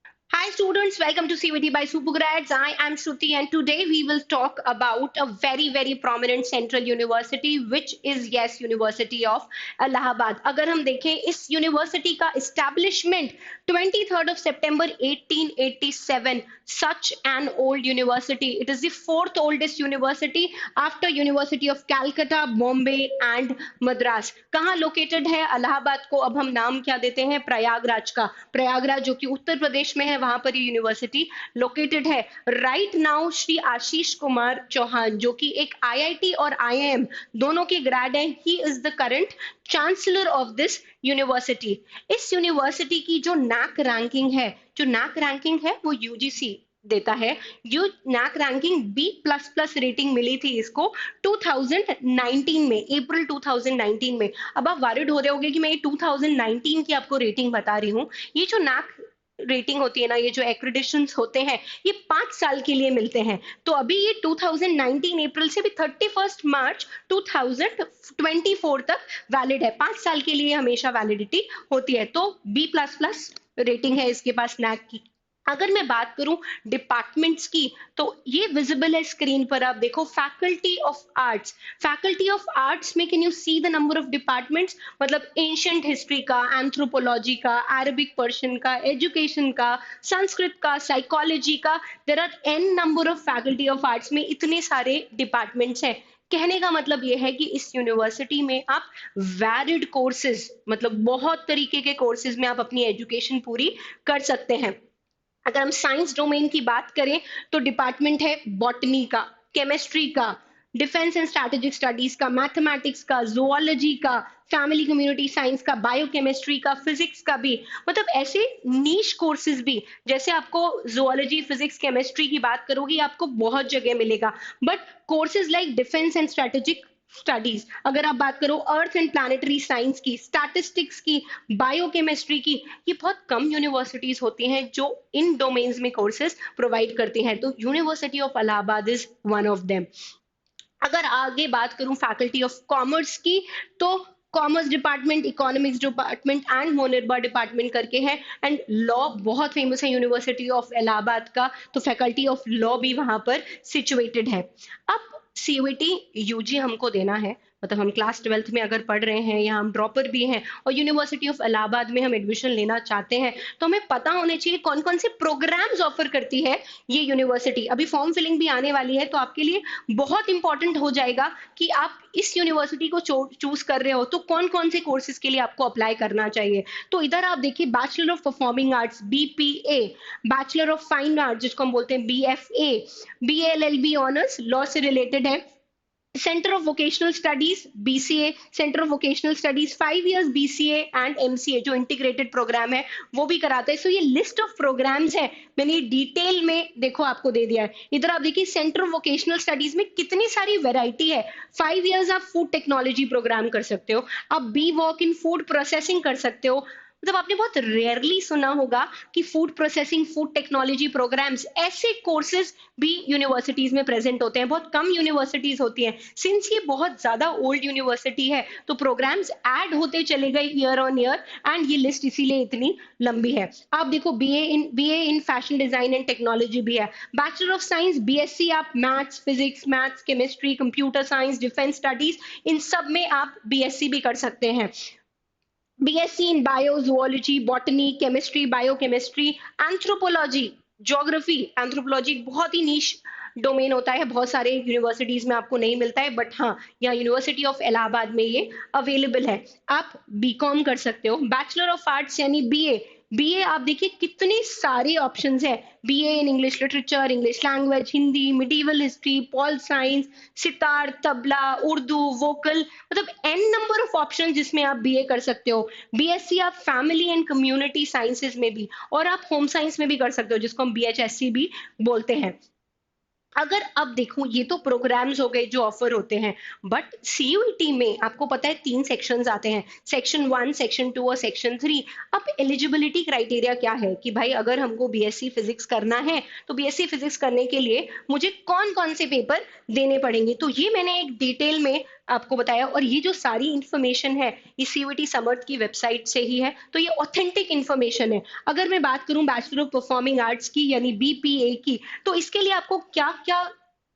Hi students, welcome to CVT by Supergrads. I am Shruti and today we will talk about a very prominent central university which is yes University of Allahabad. अगर हम देखें इस university का establishment 23rd of September 1887, such an old university. It is the fourth oldest university after University of Calcutta, Bombay and Madras. कहाँ located है इलाहाबाद को अब हम नाम क्या देते हैं प्रयागराज का. प्रयागराज जो कि उत्तर प्रदेश में है वहां पर ये यूनिवर्सिटी लोकेटेड है. राइट नाउ श्री आशीष कुमार चौहान जो कि एक आईआईटी और आईआईएम दोनों के ग्रेड हैं, he is the current chancellor of this university. इस यूनिवर्सिटी की जो नैक रैंकिंग है वो यूजीसी देता है. जो NAAC ranking B plus plus rating मिली थी इसको 2019 में, अप्रैल 2019 में. अब आप वरिड हो रहे होंगे कि मैं ये 2019 की आपको रेटिंग बता रही हूँ. ये जो नैक रेटिंग होती है ना, ये जो एक्रेडिशंस होते हैं ये 5 साल के लिए मिलते हैं. तो अभी ये 2019 अप्रैल से भी 31 मार्च 2024 तक वैलिड है. 5 साल के लिए हमेशा वैलिडिटी होती है. तो बी प्लस प्लस रेटिंग है इसके पास नैक की. अगर मैं बात करूं डिपार्टमेंट्स की तो ये विजिबल है स्क्रीन पर. आप देखो फैकल्टी ऑफ आर्ट्स में can you see the number of departments. मतलब एंशियंट हिस्ट्री का, एंथ्रोपोलॉजी का, अरबिक पर्शियन का, एजुकेशन का, संस्कृत का, साइकोलॉजी का. There are an number of faculty of arts में इतने सारे डिपार्टमेंट्स हैं. कहने का मतलब यह है कि इस यूनिवर्सिटी में आप वैलिड कोर्सेज, मतलब बहुत तरीके के कोर्सेज में आप अपनी एजुकेशन पूरी कर सकते हैं. अगर हम साइंस डोमेन की बात करें तो डिपार्टमेंट है बॉटनी का, केमिस्ट्री का, डिफेंस एंड स्ट्रैटेजिक स्टडीज का, मैथमेटिक्स का, जोलॉजी का, फैमिली कम्युनिटी साइंस का, बायोकेमिस्ट्री का, फिजिक्स का भी. मतलब ऐसे नीश कोर्सेज भी, जैसे आपको जोलॉजी, फिजिक्स, केमिस्ट्री की बात करोगी आपको बहुत जगह मिलेगा. But courses like defence and strategic studies, अगर आप बात करो अर्थ एंड प्लानिटरी साइंस की, स्टैटिस्टिक्स की, बायोकेमिस्ट्री की, ये बहुत कम यूनिवर्सिटीज होती हैं जो इन डोमेन्स में कोर्सेज प्रोवाइड करती हैं. तो university of Allahabad is one of them. अगर आगे बात करूं फैकल्टी ऑफ कॉमर्स की तो commerce department, economics department and मोनिर्बा डिपार्टमेंट करके है. एंड लॉ बहुत फेमस है यूनिवर्सिटी ऑफ इलाहाबाद का, तो फैकल्टी ऑफ लॉ भी वहां पर सिचुएटेड है. अब सीयूईटी यूजी हमको देना है, मतलब हम क्लास 12th में अगर पढ़ रहे हैं या हम ड्रॉपर भी हैं और यूनिवर्सिटी ऑफ इलाहाबाद में हम एडमिशन लेना चाहते हैं तो हमें पता होने चाहिए कौन कौन से प्रोग्राम्स ऑफर करती है ये यूनिवर्सिटी. अभी फॉर्म फिलिंग भी आने वाली है तो आपके लिए बहुत इंपॉर्टेंट हो जाएगा कि आप इस यूनिवर्सिटी को चूज कर रहे हो तो कौन कौन से कोर्सेज के लिए आपको अप्लाई करना चाहिए. तो इधर आप देखिए bachelor of performing arts BPA, bachelor of fine arts जिसको हम बोलते हैं बीएफए, बीएलएलबी ऑनर्स लॉ से रिलेटेड है, centre of vocational studies BCA, centre of vocational studies 5 years BCA and MCA जो इंटीग्रेटेड प्रोग्राम है वो भी कराता है. सो ये लिस्ट ऑफ प्रोग्राम्स है, मैंने डिटेल में देखो आपको दे दिया है. इधर आप देखिए सेंटर ऑफ वोकेशनल स्टडीज में कितनी सारी वैरायटी है. 5 इयर्स आप फूड टेक्नोलॉजी प्रोग्राम कर सकते हो, आप B voc in food processing कर सकते हो. मतलब आपने बहुत रेयरली सुना होगा कि food processing, food technology programs, ऐसे कोर्सेज भी यूनिवर्सिटीज में प्रेजेंट होते हैं. बहुत कम यूनिवर्सिटीज होती हैं. सिंस ये बहुत ज्यादा ओल्ड यूनिवर्सिटी है तो प्रोग्राम्स ऐड होते चले गए ईयर ऑन ईयर एंड ये लिस्ट इसीलिए इतनी लंबी है. आप देखो BA in fashion design and technology भी है, बैचलर ऑफ साइंस बीएससी आप maths, physics, maths, chemistry, computer science, defence studies, इन सब में आप बीएससी भी कर सकते हैं. BSc in bio, zoology, botany, chemistry, biochemistry, anthropology, geography. Anthropology बहुत ही नीश डोमेन होता है, बहुत सारे यूनिवर्सिटीज में आपको नहीं मिलता है, बट हाँ यहाँ यूनिवर्सिटी ऑफ इलाहाबाद में ये अवेलेबल है. आप बीकॉम कर सकते हो. बैचलर ऑफ आर्ट्स यानी बीए, बीए आप देखिए कितने सारे ऑप्शंस है. BA in English literature, English language, Hindi, medieval history, pol science, sitar, tabla, Urdu, vocal, मतलब एन नंबर ऑफ ऑप्शन जिसमें आप बीए कर सकते हो. बीएससी आप फैमिली एंड कम्युनिटी साइंसेज में भी, और आप होम साइंस में भी कर सकते हो जिसको हम बीएचएससी भी बोलते हैं. अगर अब देखूं ये तो प्रोग्राम्स हो गए जो ऑफर होते हैं, बट सीयूईटी में आपको पता है 3 सेक्शंस आते हैं, सेक्शन 1, सेक्शन 2 और सेक्शन 3. अब एलिजिबिलिटी क्राइटेरिया क्या है कि भाई अगर हमको बीएससी फिजिक्स करना है तो बीएससी फिजिक्स करने के लिए मुझे कौन कौन से पेपर देने पड़ेंगे. तो ये मैंने एक डिटेल में आपको बताया, और ये जो सारी इंफॉर्मेशन है ये सीयूईटी समर्थ की वेबसाइट से ही है, तो ये ऑथेंटिक इंफॉर्मेशन है। अगर मैं बात करूं बैचलर ऑफ परफॉर्मिंग आर्ट्स की यानी बीपीए की, तो इसके लिए आपको क्या क्या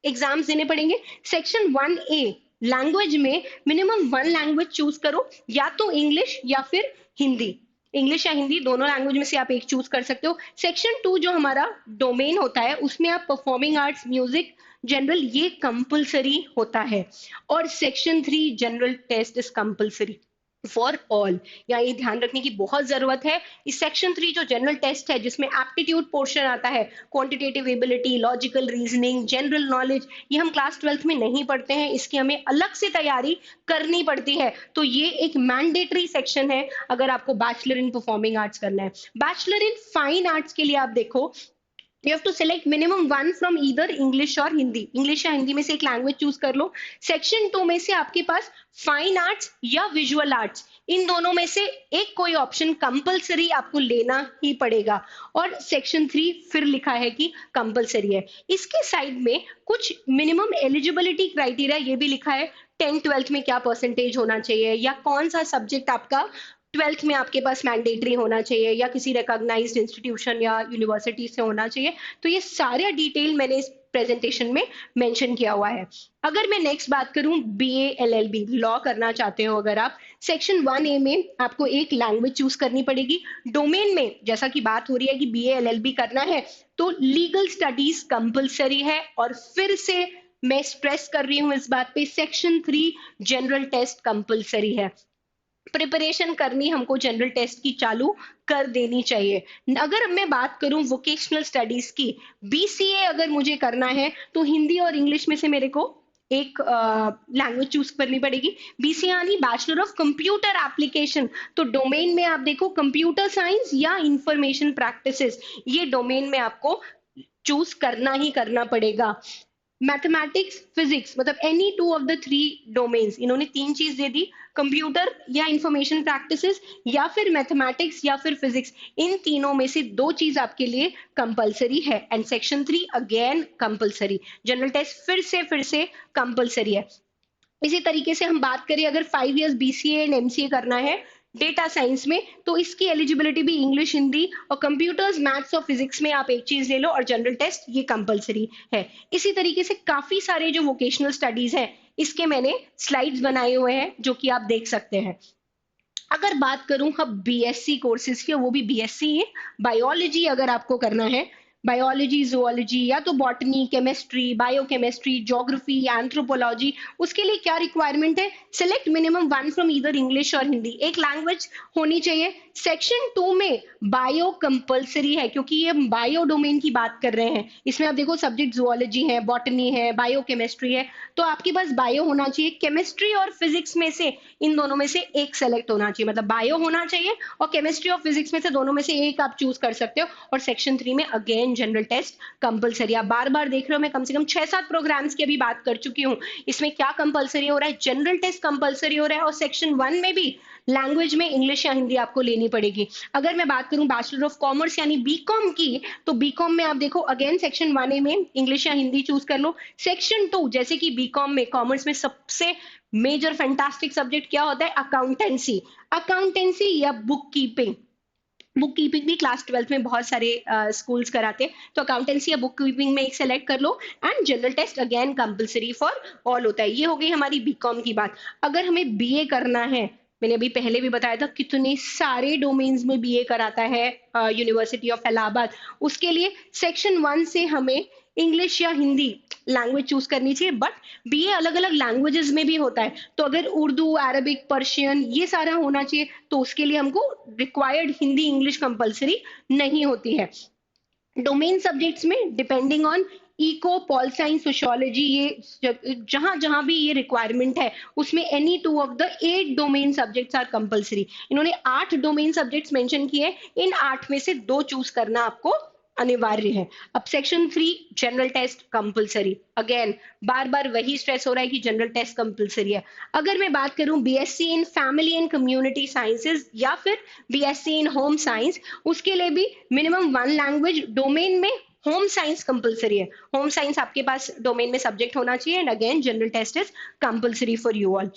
एग्जाम्स देने पड़ेंगे। सेक्शन 1A लैंग्वेज में मिनिमम 1 लैंग्वेज चूज करो, या तो इंग्लिश या फिर हिंदी। इंग्लिश या हिंदी दोनों लैंग्वेज में से आप एक चूज कर सकते हो। सेक्शन 2 जो हमारा डोमेन होता है उसमें आप परफॉर्मिंग आर्ट्स, म्यूजिक, जनरल ये कंपलसरी होता है। और section 3 general test is compulsory for all. यहाँ ये ध्यान रखने की बहुत जरूरत है, इस सेक्शन 3 जो जनरल टेस्ट है जिसमें एप्टीट्यूड पोर्शन आता है, quantitative ability, logical reasoning, general knowledge, ये हम क्लास 12th में नहीं पढ़ते हैं, इसकी हमें अलग से तैयारी करनी पड़ती है। तो ये एक मैंडेटरी सेक्शन है अगर आपको बैचलर इन परफॉर्मिंग आर्ट्स करना है। बैचलर इन फाइन आर्ट्स के लिए आप देखो, you have to select minimum one from either English और हिंदी। इंग्लिश या हिंदी में से एक लैंग्वेज चूज कर लो। सेक्शन 2 में से आपके पास फाइन आर्ट्स या विजुअल आर्ट्स, इन दोनों में से एक कोई ऑप्शन कंपलसरी आपको लेना ही पड़ेगा। और सेक्शन 3 फिर लिखा है कि कंपलसरी है। इसके साइड में कुछ मिनिमम एलिजिबिलिटी क्राइटेरिया ये भी लिखा है, 10th-12th में क्या परसेंटेज होना चाहिए, या कौन सा सब्जेक्ट आपका 12th में आपके पास मैंडेटरी होना चाहिए, या किसी रिकॉग्नाइज्ड इंस्टीट्यूशन या यूनिवर्सिटी से होना चाहिए। तो ये सारा डिटेल मैंने इस प्रेजेंटेशन में मेंशन किया हुआ है। अगर मैं नेक्स्ट बात करूं, बीए एलएलबी लॉ करना चाहते हो अगर आप, सेक्शन 1A में आपको एक लैंग्वेज चूज करनी पड़ेगी। डोमेन में जैसा कि बात हो रही है कि बीए एलएलबी करना है तो लीगल स्टडीज कंपलसरी है। और फिर से मैं स्ट्रेस कर रही हूं इस बात पे, सेक्शन 3 जनरल टेस्ट कंपलसरी है। प्रिपरेशन करनी हमको जनरल टेस्ट की चालू कर देनी चाहिए। अगर मैं बात करूं वोकेशनल स्टडीज की, बीसीए अगर मुझे करना है तो हिंदी और इंग्लिश में से मेरे को एक लैंग्वेज चूज करनी पड़ेगी। बीसीए यानी बैचलर ऑफ कंप्यूटर एप्लीकेशन, तो डोमेन में आप देखो कंप्यूटर साइंस या इंफॉर्मेशन प्रैक्टिसेस, ये डोमेन में आपको चूज करना ही करना पड़ेगा। मैथमेटिक्स, फिजिक्स, मतलब any two of the 3 domains, इन्होंने 3 चीज दे दी, कंप्यूटर या इंफॉर्मेशन प्रैक्टिसेस या फिर मैथमेटिक्स या फिर फिजिक्स, इन तीनों में से 2 चीज आपके लिए कंपलसरी है। And section 3 again compulsory, general test फिर से कंपलसरी है। इसी तरीके से हम बात करें अगर 5 इयर्स बीसीए एंड एमसीए करना है डेटा साइंस में, तो इसकी एलिजिबिलिटी भी इंग्लिश, हिंदी और कंप्यूटर्स, मैथ्स और फिजिक्स में आप एक चीज ले लो, और जनरल टेस्ट ये कंपलसरी है। इसी तरीके से काफी सारे जो वोकेशनल स्टडीज हैं इसके मैंने स्लाइड्स बनाए हुए हैं जो कि आप देख सकते हैं। अगर बात करूं अब बीएससी कोर्सेज की, वो भी बीएससी है बायोलॉजी अगर आपको करना है, बायोलॉजी, जुओलॉजी या तो botany, chemistry, biochemistry, geography, anthropology, उसके लिए क्या रिक्वायरमेंट है, select minimum 1 from either English और हिंदी, एक लैंग्वेज होनी चाहिए। सेक्शन 2 में बायो कंपलसरी है क्योंकि ये बायो डोमेन की बात कर रहे हैं, इसमें आप देखो सब्जेक्ट जुओलॉजी है, बॉटनी है, बायोकेमिस्ट्री है, तो आपके पास बायो होना चाहिए। केमिस्ट्री और फिजिक्स में से इन दोनों में से एक सेलेक्ट होना चाहिए, मतलब बायो होना चाहिए और केमिस्ट्री और फिजिक्स में से दोनों में से एक आप चूज कर सकते हो। और सेक्शन 3 में अगेन जनरल टेस्ट कंपलसरी। आप बार बार देख रहे हो मैं कम से कम 6-7 प्रोग्राम्स की अभी बात कर चुकी हूँ, इसमें क्या कंपलसरी हो रहा है, जनरल टेस्ट कंपलसरी हो रहा है, और सेक्शन 1 में भी लैंग्वेज में इंग्लिश या हिंदी आपको लेनी पड़ेगी। अगर मैं बात करूं बैचलर ऑफ कॉमर्स यानी बीकॉम की, तो बीकॉम में आप देखो अगेन सेक्शन 1A में इंग्लिश या हिंदी चूज कर लो। सेक्शन 2 जैसे कि बीकॉम में, कॉमर्स में सबसे मेजर फैंटास्टिक सब्जेक्ट क्या होता है, अकाउंटेंसी, अकाउंटेंसी या बुक कीपिंग। बुक कीपिंग भी क्लास 12th में बहुत सारे स्कूल्स कराते हैं, तो अकाउंटेंसी या बुक कीपिंग में एक सेलेक्ट कर लो। And general test again compulsory for all होता है। ये हो गई हमारी बीकॉम की बात। अगर हमें बीए करना है, मैंने अभी पहले भी बताया था कितने सारे डोमेन्स में बीए कराता है यूनिवर्सिटी ऑफ इलाहाबाद, उसके लिए सेक्शन 1 से हमें इंग्लिश या हिंदी लैंग्वेज चूज करनी चाहिए। बट बीए अलग अलग लैंग्वेजेस में भी होता है, तो अगर उर्दू, अरबिक, पर्शियन ये सारा होना चाहिए तो उसके लिए हमको रिक्वायर्ड हिंदी इंग्लिश कंपलसरी नहीं होती है। डोमेन सब्जेक्ट्स में depending on eco, pol science, sociology, ये जहां जहां भी ये रिक्वायरमेंट है उसमें any 2 of the 8 domain subjects are compulsory. इन्होंने 8 डोमेन सब्जेक्ट्स मेंशन किए, इन 8 में से 2 चूज करना आपको अनिवार्य है। अब section 3 general test compulsory, again बार बार वही स्ट्रेस हो रहा है कि जनरल टेस्ट कंपलसरी है। अगर मैं बात करूं BSc in family and community sciences या फिर बीएससी इन होम साइंस, उसके लिए भी मिनिमम 1 लैंग्वेज, डोमेन में होम साइंस कंपलसरी है, होम साइंस आपके पास डोमेन में सब्जेक्ट होना चाहिए, and again general test is compulsory for you all.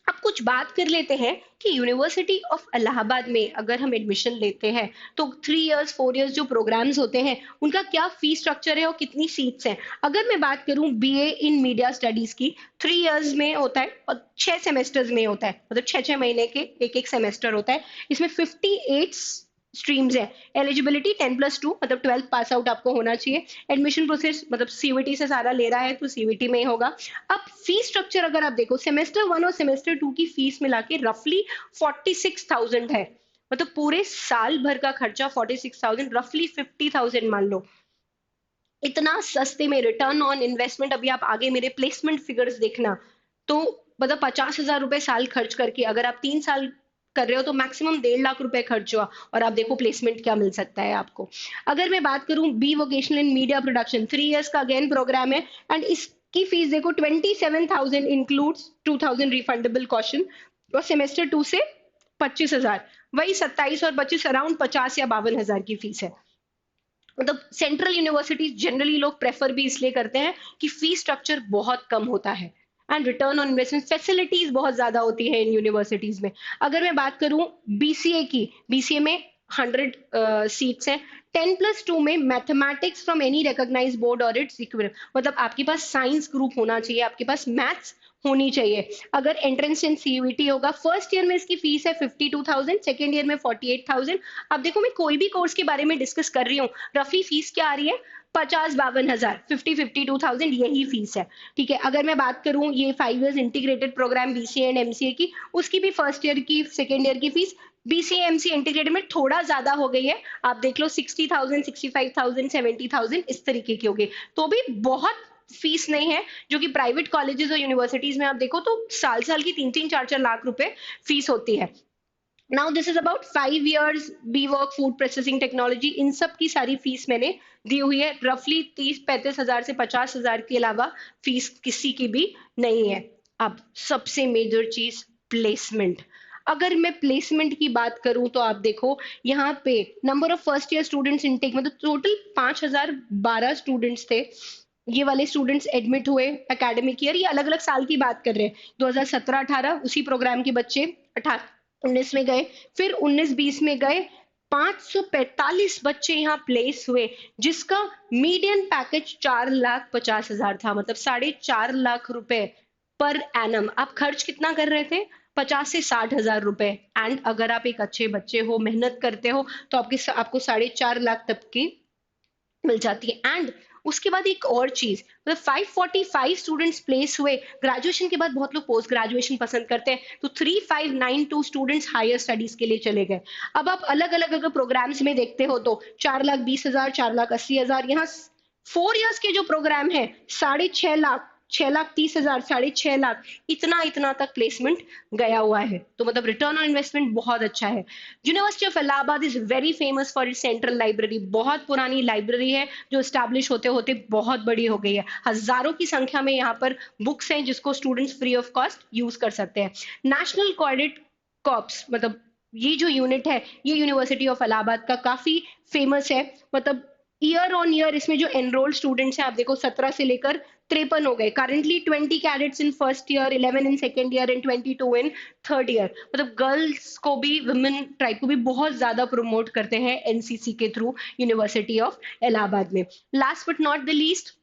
अब कुछ बात कर लेते हैं कि यूनिवर्सिटी ऑफ इलाहाबाद में अगर हम एडमिशन लेते हैं तो 3 इयर्स 4 इयर्स जो प्रोग्राम्स होते हैं उनका क्या फी स्ट्रक्चर है और कितनी सीट्स हैं। अगर मैं बात करूं बीए इन मीडिया स्टडीज की, 3 इयर्स में होता है और 6 सेमेस्टर्स में होता है, मतलब 6 6 महीने के एक एक सेमेस्टर होता है। इसमें 58 स्ट्रीम्स है। एलिजिबिलिटी 10+2 मतलब 12th पास आउट आपको होना चाहिए। एडमिशन प्रोसेस मतलब सीवीटी से सारा ले रहा है तो सीवीटी में ही होगा। अब फी स्ट्रक्चर अगर आप देखो, सेमेस्टर 1 और सेमेस्टर 2 की फीस मिला के रफली 46,000 है, मतलब पूरे साल भर का खर्चा 46,000, रफली 50,000 मान लो। इतना सस्ते में रिटर्न ऑन इन्वेस्टमेंट, अभी आप आगे मेरे प्लेसमेंट फिगर्स देखना, तो मतलब 50,000 रुपए साल खर्च करके अगर आप 3 साल कर रहे हो तो मैक्सिमम 1.5 लाख रुपए खर्च हुआ, और आप देखो प्लेसमेंट क्या मिल सकता है आपको। अगर मैं बात करूं बी वोकेशनल इन मीडिया प्रोडक्शन, 3 इयर्स का अगेन प्रोग्राम है, एंड इसकी फीस देखो 27,000 इंक्लूड्स 2,000 रिफंडेबल क्वेश्चन, और सेमेस्टर 2 से 25,000, वही 27 और 25 अराउंड 50 या 52,000 की फीस है। मतलब सेंट्रल यूनिवर्सिटीज जनरली लोग प्रेफर भी इसलिए करते हैं कि फी स्ट्रक्चर बहुत कम होता है, and return on investment facilities बहुत ज्यादा होती है इन यूनिवर्सिटीज में। अगर मैं बात करूं बीसीए की, बीसीए में 100 सीट्स हैं। 10+2 में mathematics from any recognised board और इट्स इक्विवेलेंट, मतलब आपके पास साइंस ग्रुप होना चाहिए, आपके पास मैथ्स होनी चाहिए। अगर एंट्रेंस इन सीयूईटी होगा, फर्स्ट ईयर में इसकी फीस है 52,000, सेकेंड ईयर में 48,000। अब देखो मैं कोई भी कोर्स के बारे में डिस्कस कर रही हूँ, रफली फीस क्या आ रही है, 50-52,000, 52,000 यही फीस है। ठीक है, अगर मैं बात करूं ये 5 years integrated programme BCA and MCA की, उसकी भी फर्स्ट ईयर की सेकेंड ईयर की फीस बीसीए एमसीए इंटीग्रेटेड में थोड़ा ज्यादा हो गई है, आप देख लो 60,000, 65,000, 70,000 इस तरीके की होगी, तो भी बहुत फीस नहीं है। जो कि प्राइवेट कॉलेजेस और यूनिवर्सिटीज में आप देखो तो साल साल की 3-3 4-4 लाख रुपए फीस होती है। Now this is about 5 years B voc food processing technology, इन सब की सारी फीस मैंने दी हुई है, रफली 30-35 हजार से 50,000 के अलावा फीस किसी की भी नहीं है। अब सबसे मेजर चीज प्लेसमेंट। अगर मैं प्लेसमेंट की बात करूं तो आप देखो यहाँ पे number of first year students intake, मतलब टोटल 5,012 स्टूडेंट्स थे। ये वाले स्टूडेंट्स एडमिट हुए एकेडमिक ईयर, ये अलग अलग साल की बात कर रहे हैं, 2017-18 उसी प्रोग्राम के बच्चे 18-19 में गए, फिर 19-20 में गए, 545 बच्चे यहाँ प्लेस हुए, जिसका मीडियन पैकेज 4,50,000 था, मतलब 4.5 लाख रुपए पर एनम। आप खर्च कितना कर रहे थे, 50 से 60 हजार रुपए, एंड अगर आप एक अच्छे बच्चे हो, मेहनत करते हो, तो आपको 4.5 लाख तक की मिल जाती है। एंड उसके बाद एक और चीज, मतलब 545 स्टूडेंट्स प्लेस हुए, ग्रेजुएशन के बाद बहुत लोग पोस्ट ग्रेजुएशन पसंद करते हैं, तो 3592 स्टूडेंट्स हायर स्टडीज के लिए चले गए। अब आप अलग अलग अगर प्रोग्राम्स में देखते हो तो 4,20,000, 4,80,000, यहाँ 4 इयर्स के जो प्रोग्राम है 6.5 लाख, 6,30,000, 6.5 लाख, इतना इतना तक प्लेसमेंट गया हुआ है, तो मतलब रिटर्न ऑन इन्वेस्टमेंट बहुत अच्छा है। University of Allahabad is very famous for it central library, बहुत पुरानी लाइब्रेरी है जो स्टैब्लिश होते होते बहुत बड़ी हो गई है, हजारों की संख्या में यहाँ पर बुक्स हैं जिसको students free of cost use कर सकते हैं। नेशनल कैडेट कॉर्प्स, मतलब ये जो यूनिट है ये यूनिवर्सिटी ऑफ इलाहाबाद का काफी फेमस है, मतलब ईयर ऑन ईयर इसमें जो एनरोल्ड स्टूडेंट्स हैं आप देखो 17 से लेकर 53 हो गए। Currently 20 cadets in first year, 11 in second year and 22 in third year, मतलब गर्ल्स को भी, वुमेन ट्राइब को भी बहुत ज्यादा प्रमोट करते हैं एनसीसी के थ्रू यूनिवर्सिटी ऑफ इलाहाबाद में। Last but not the least,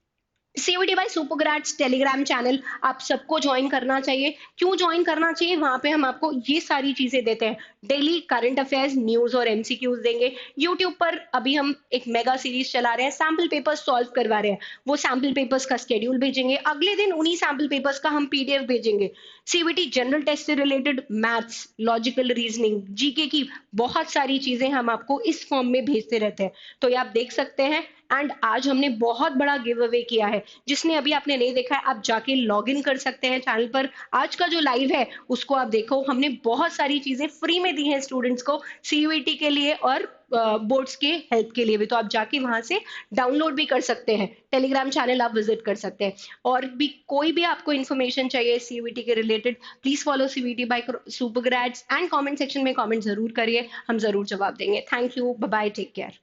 CUET by Supergrades telegram channel आप सबको ज्वाइन करना चाहिए। क्यों ज्वाइन करना चाहिए, वहां पे हम आपको ये सारी चीजें देते हैं, डेली करंट अफेयर्स, न्यूज और एमसीक्यूज देंगे। यूट्यूब पर अभी हम एक मेगा सीरीज चला रहे हैं, सैम्पल पेपर्स सॉल्व करवा रहे हैं, वो सैम्पल पेपर्स का शेड्यूल भेजेंगे, अगले दिन उन्हीं सैम्पल पेपर्स का हम पीडीएफ भेजेंगे। सीयूईटी जनरल टेस्ट से related maths, logical reasoning, GK की बहुत सारी चीजें हम आपको इस फॉर्म में भेजते रहते हैं, तो ये आप देख सकते हैं। एंड आज हमने बहुत बड़ा गिव अवे किया है, जिसने अभी आपने नहीं देखा है आप जाके लॉग इन कर सकते हैं चैनल पर, आज का जो लाइव है उसको आप देखो, हमने बहुत सारी चीजें फ्री में दी हैं स्टूडेंट्स को सीयूईटी के लिए और बोर्ड्स के हेल्प के लिए भी, तो आप जाके वहां से डाउनलोड भी कर सकते हैं, टेलीग्राम चैनल आप विजिट कर सकते हैं। और भी कोई भी आपको इन्फॉर्मेशन चाहिए सीयूईटी के related, please follow CUET by Supergrades, and comment section में कमेंट जरूर करिए, हम जरूर जवाब देंगे। Thank you, bye bye, take care.